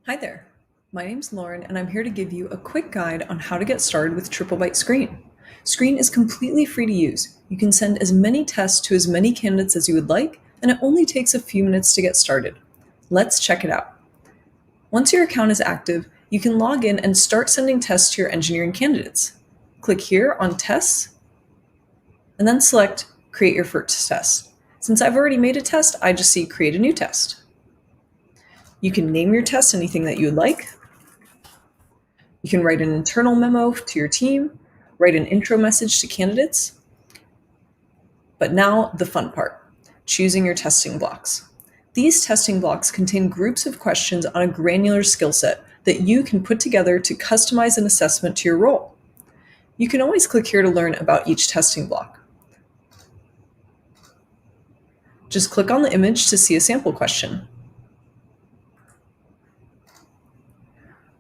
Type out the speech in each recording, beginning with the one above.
Hi there. My name's Lauren, and I'm here to give you a quick guide on how to get started with Triplebyte Screen. Screen is completely free to use. You can send as many tests to as many candidates as you would like, and it only takes a few minutes to get started. Let's check it out. Once your account is active, you can log in and start sending tests to your engineering candidates. Click here on Tests, and then select Create your first test. Since I've already made a test, I just see Create a new test. You can name your test anything that you would like. You can write an internal memo to your team, write an intro message to candidates. But now the fun part, choosing your testing blocks. These testing blocks contain groups of questions on a granular skill set that you can put together to customize an assessment to your role. You can always click here to learn about each testing block. Just click on the image to see a sample question.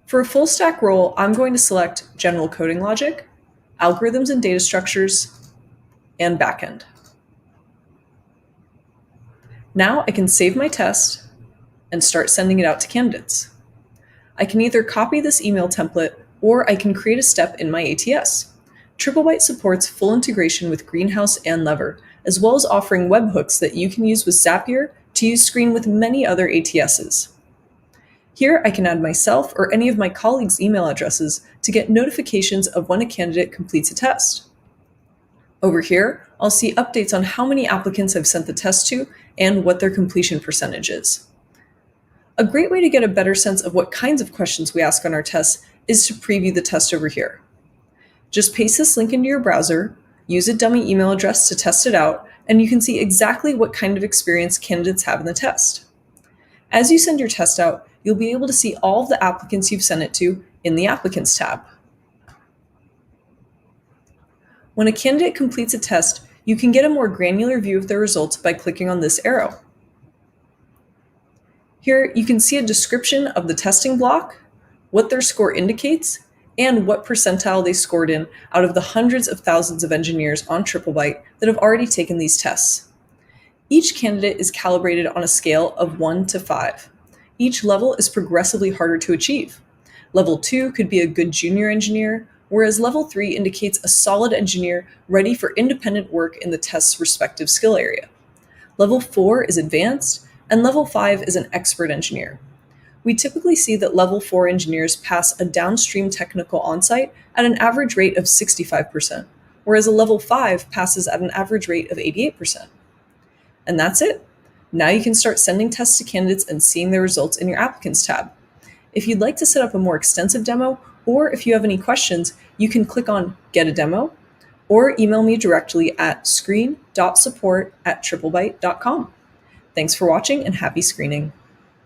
For a full stack role, I'm going to select General Coding Logic, Algorithms and Data Structures, and Backend. Now I can save my test and start sending it out to candidates. I can either copy this email template or I can create a step in my ATS. Triplebyte supports full integration with Greenhouse and Lever, as well as offering webhooks that you can use with Zapier to use Screen with many other ATSs. Here I can add myself or any of my colleagues' email addresses to get notifications of when a candidate completes a test. Over here, I'll see updates on how many applicants I've sent the test to and what their completion percentage is. A great way to get a better sense of what kinds of questions we ask on our tests is to preview the test over here. Just paste this link into your browser, use a dummy email address to test it out, and you can see exactly what kind of experience candidates have in the test. As you send your test out, you'll be able to see all of the applicants you've sent it to in the Applicants tab. When a candidate completes a test, you can get a more granular view of their results by clicking on this arrow. Here, you can see a description of the testing block, what their score indicates, and what percentile they scored in out of the hundreds of thousands of engineers on Triplebyte that have already taken these tests. Each candidate is calibrated on a scale of 1 to 5. Each level is progressively harder to achieve. Level 2 could be a good junior engineer, whereas Level 3 indicates a solid engineer ready for independent work in the test's respective skill area. Level 4 is advanced, and Level 5 is an expert engineer. We typically see that Level 4 engineers pass a downstream technical onsite at an average rate of 65%, whereas a Level 5 passes at an average rate of 88%. And that's it. Now you can start sending tests to candidates and seeing their results in your Applicants tab. If you'd like to set up a more extensive demo, or if you have any questions, you can click on Get a Demo, or email me directly at screen.support@triplebyte.com. Thanks for watching and happy screening.